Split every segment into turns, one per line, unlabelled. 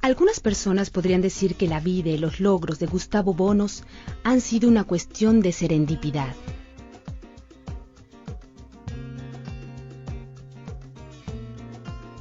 Algunas personas podrían decir que la vida y los logros de Gustavo Bounous han sido una cuestión de serendipidad.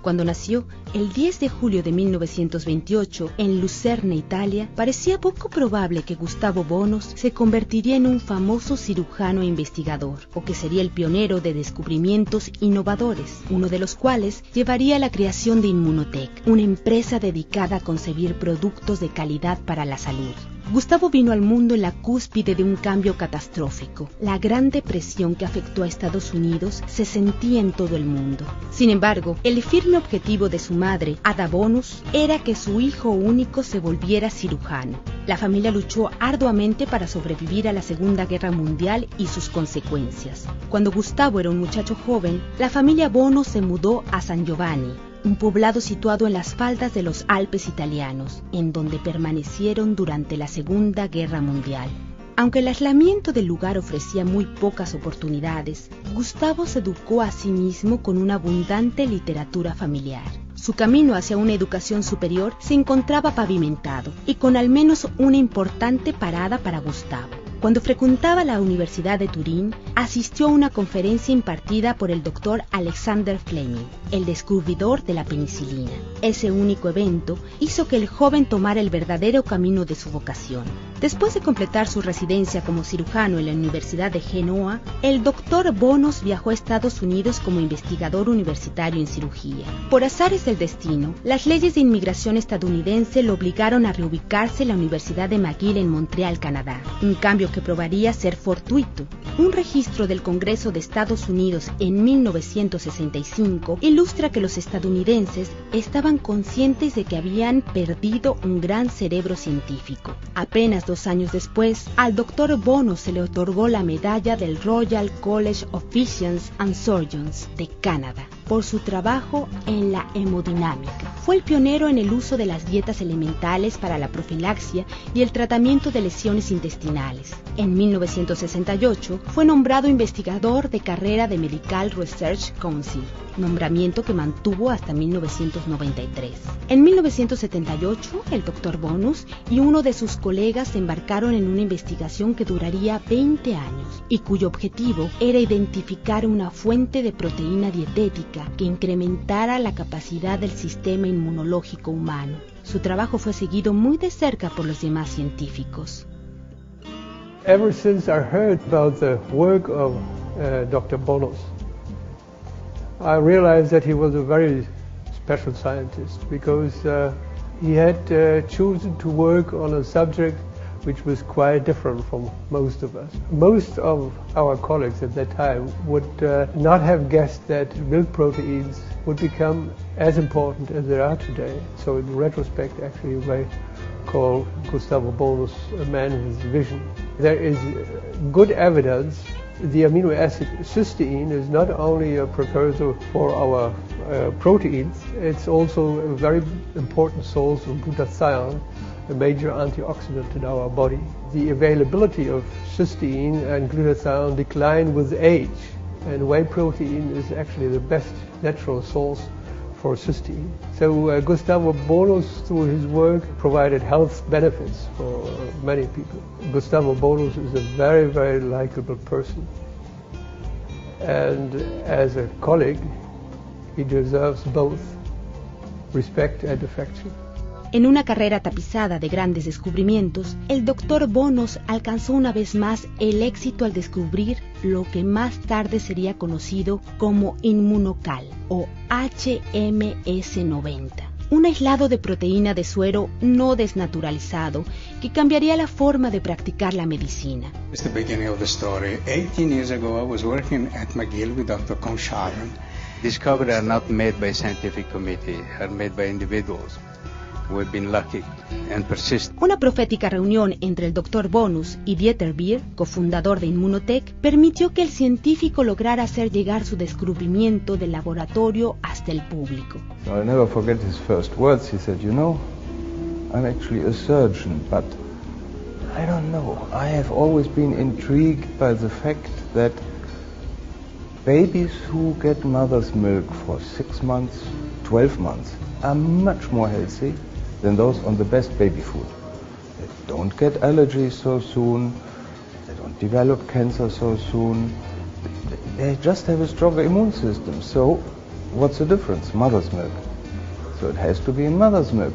Cuando nació, el 10 de julio de 1928, en Lucerna, Italia, parecía poco probable que Gustavo Bounous se convertiría en un famoso cirujano e investigador, o que sería el pionero de descubrimientos innovadores, uno de los cuales llevaría a la creación de Immunotec, una empresa dedicada a concebir productos de calidad para la salud. Gustavo vino al mundo en la cúspide de un cambio catastrófico. La Gran Depresión que afectó a Estados Unidos se sentía en todo el mundo. Sin embargo, el firme objetivo de su madre, Ada Bounous, era que su hijo único se volviera cirujano. La familia luchó arduamente para sobrevivir a la Segunda Guerra Mundial y sus consecuencias. Cuando Gustavo era un muchacho joven, la familia Bounous se mudó a San Giovanni, un poblado situado en las faldas de los Alpes italianos, en donde permanecieron durante la Segunda Guerra Mundial. Aunque el aislamiento del lugar ofrecía muy pocas oportunidades, Gustavo se educó a sí mismo con una abundante literatura familiar. Su camino hacia una educación superior se encontraba pavimentado y con al menos una importante parada para Gustavo. Cuando frecuentaba la Universidad de Turín, asistió a una conferencia impartida por el doctor Alexander Fleming, el descubridor de la penicilina. Ese único evento hizo que el joven tomara el verdadero camino de su vocación. Después de completar su residencia como cirujano en la Universidad de Genoa, el doctor Bounous viajó a Estados Unidos como investigador universitario en cirugía. Por azares del destino, las leyes de inmigración estadounidense lo obligaron a reubicarse en la Universidad de McGill en Montreal, Canadá, un cambio que probaría ser fortuito. Un registro del Congreso de Estados Unidos en 1965 ilustra que los estadounidenses estaban conscientes de que habían perdido un gran cerebro científico. Apenas 2 años después, al Dr. Bounous se le otorgó la medalla del Royal College of Physicians and Surgeons de Canadá por su trabajo en la hemodinámica. Fue el pionero en el uso de las dietas elementales para la profilaxia y el tratamiento de lesiones intestinales. En 1968 fue nombrado investigador de carrera de Medical Research Council, nombramiento que mantuvo hasta 1993. En 1978, el Dr. Bounous y uno de sus colegas se embarcaron en una investigación que duraría 20 años y cuyo objetivo era identificar una fuente de proteína dietética que incrementara la capacidad del sistema inmunológico humano. Su trabajo fue seguido muy de cerca por los demás científicos.
Ever since I heard about the work of Dr. Bounous, I realized that he was a very special scientist because he had chosen to work on a subject which was quite different from most of us. Most of our colleagues at that time would not have guessed that milk proteins would become as important as they are today. So in retrospect, actually, you may call Gustavo Bounous a man of his vision. There is good evidence the amino acid cysteine is not only a precursor for our proteins, it's also a very important source of glutathione, a major antioxidant in our body. The availability of cysteine and glutathione decline with age, and whey protein is actually the best natural source for cysteine. So Gustavo Bounous, through his work, provided health benefits for many people. Gustavo Bounous is a very, very likable person. And as a colleague, he deserves both respect and affection.
En una carrera tapizada de grandes descubrimientos, el Dr. Bounous alcanzó una vez más el éxito al descubrir lo que más tarde sería conocido como Immunocal o HMS90, un aislado de proteína de suero no desnaturalizado que cambiaría la forma de practicar la medicina.
It's the beginning of the story. 18 years ago, I was working at McGill with Dr. Consharan. Discoveries are not made by a scientific committee, are made by individuals. We've been lucky and persistent.
Una profética reunión entre el Dr. Bounous y Dieter Beer, cofundador de Immunotec, permitió que el científico lograra hacer llegar su descubrimiento del laboratorio hasta el público.
So I'll never forget his first words. He said, "You know, I'm actually a surgeon, but I don't know. I have always been intrigued by the fact that babies who get mother's milk for 6 months, 12 months, are much more healthy than those on the best baby food. They don't get allergies so soon, they don't develop cancer so soon, they just have a stronger immune system. So what's the difference? Mother's milk. So it has to be in mother's milk.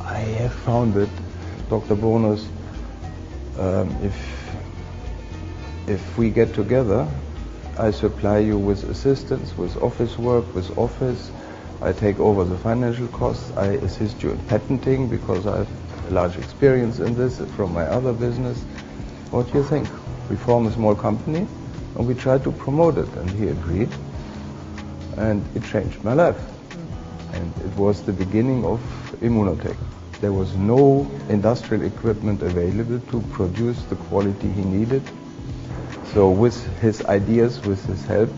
I have found it, Dr. Bounous, if we get together, I supply you with assistance, with office work, with office. I take over the financial costs. I assist you in patenting because I have a large experience in this from my other business. What do you think? We form a small company and we try to promote it. And he agreed. And it changed my life. And it was the beginning of Immunotec. There was no industrial equipment available to produce the quality he needed. So with his ideas, with his help,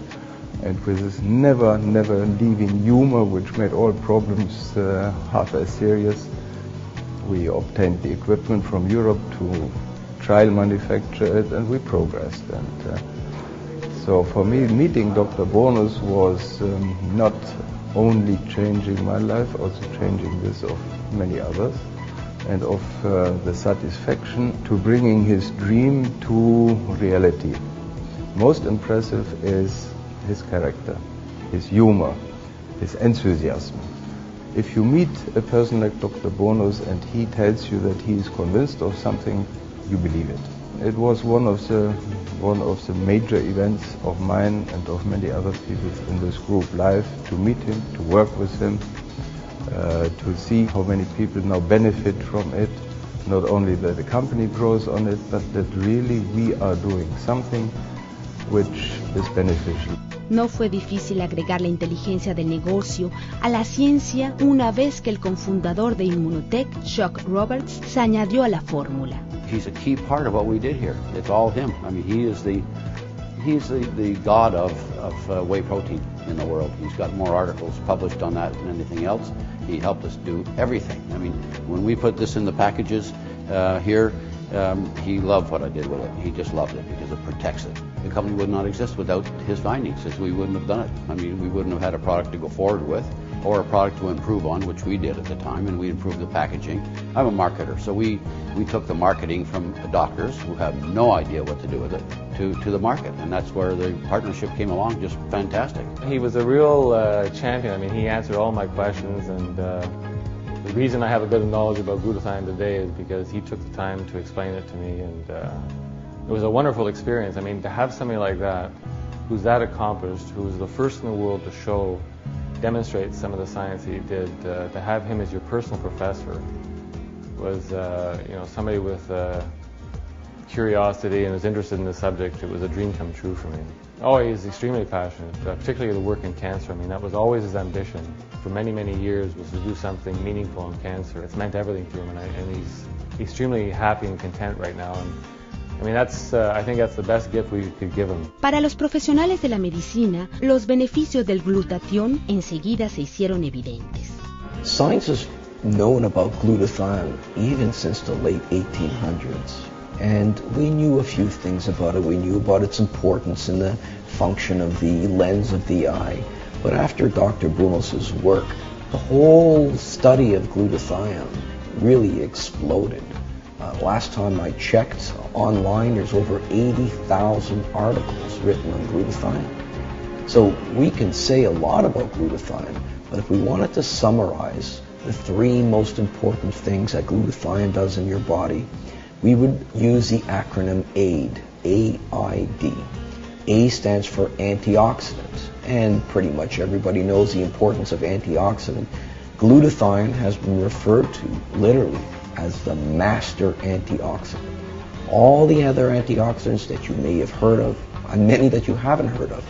and with his never leaving humor, which made all problems half as serious, we obtained the equipment from Europe to trial manufacture it, and we progressed. And so for me, meeting Dr. Bounous was not only changing my life, also changing this of many others, and of the satisfaction to bringing his dream to reality. Most impressive is his character, his humor, his enthusiasm. If you meet a person like Dr. Bounous and he tells you that he is convinced of something, you believe it. It was one of the major events of mine and of many other people in this group live, to meet him, to work with him, to see how many people now benefit from it. Not only that the company grows on it, but that really we are doing something which is beneficial.
No fue difícil agregar la inteligencia del negocio a la ciencia una vez que el cofundador de Immunotec, Chuck Roberts, se añadió a la fórmula.
He's a key part of what we did here. It's all him. I mean, he's the god of whey protein in the world. He's got more articles published on that than anything else. He helped us do everything. I mean, when we put this in the packages here, he loved what I did with it. He just loved it because it protects it. The company would not exist without his findings, as we wouldn't have done it. I mean, we wouldn't have had a product to go forward with, or a product to improve on, which we did at the time, and we improved the packaging. I'm a marketer, so we took the marketing from the doctors who have no idea what to do with it to the market, and that's where the partnership came along, just fantastic.
He was a real champion. I mean, he answered all my questions, and the reason I have a good knowledge about glutathione today is because he took the time to explain it to me, and it was a wonderful experience. I mean, to have somebody like that, who's that accomplished, who's the first in the world to demonstrate some of the science that he did, to have him as your personal professor was, somebody with curiosity and was interested in the subject. It was a dream come true for me. Oh, he's extremely passionate, particularly the work in cancer. I mean, that was always his ambition for many, many years, was to do something meaningful in cancer. It's meant everything to him, and he's extremely happy and content right now. And I mean, I think that's the best gift we could give him.
Para los profesionales de la medicina, los beneficios del glutatión enseguida se hicieron evidentes.
Science has known about glutathione even since the late 1800s. And we knew a few things about it. We knew about its importance in the function of the lens of the eye. But after Dr. Bounous' work, the whole study of glutathione really exploded. Last time I checked online, there's over 80,000 articles written on glutathione. So we can say a lot about glutathione, but if we wanted to summarize the three most important things that glutathione does in your body, we would use the acronym AID, A-I-D. A stands for antioxidant, and pretty much everybody knows the importance of antioxidant. Glutathione has been referred to literally as the master antioxidant. All the other antioxidants that you may have heard of, and many that you haven't heard of,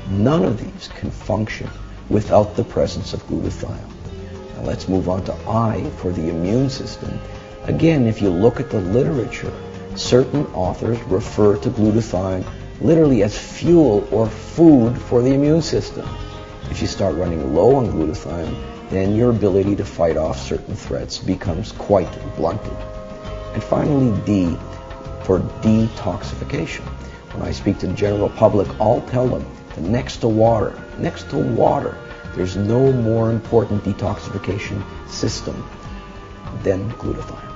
none of these can function without the presence of glutathione. Now let's move on to I for the immune system. Again, if you look at the literature, certain authors refer to glutathione literally as fuel or food for the immune system. If you start running low on glutathione, then your ability to fight off certain threats becomes quite blunted. And finally, D for detoxification. When I speak to the general public, I'll tell them that next to water, there's no more important detoxification system than glutathione.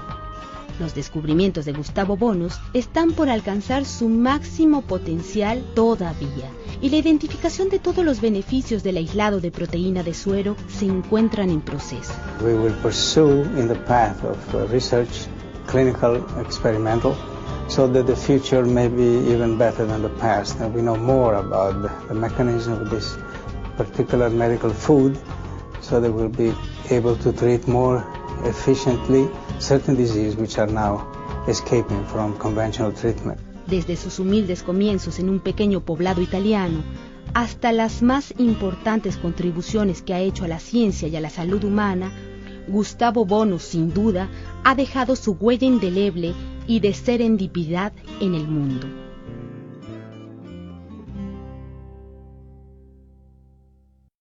Los descubrimientos de Gustavo Bounous están por alcanzar su máximo potencial todavía, y la identificación de todos los beneficios del aislado de proteína de suero se encuentran en proceso.
We will pursue in the path of research, clinical, experimental, so that the future may be even better than the past, and we know more about the mechanism of this particular medical food, so that we'll be able to treat more efficiently certain diseases which are now escaping from conventional treatment.
Desde sus humildes comienzos en un pequeño poblado italiano hasta las más importantes contribuciones que ha hecho a la ciencia y a la salud humana, Gustavo Bounous, sin duda, ha dejado su huella indeleble y de serendipidad en el mundo.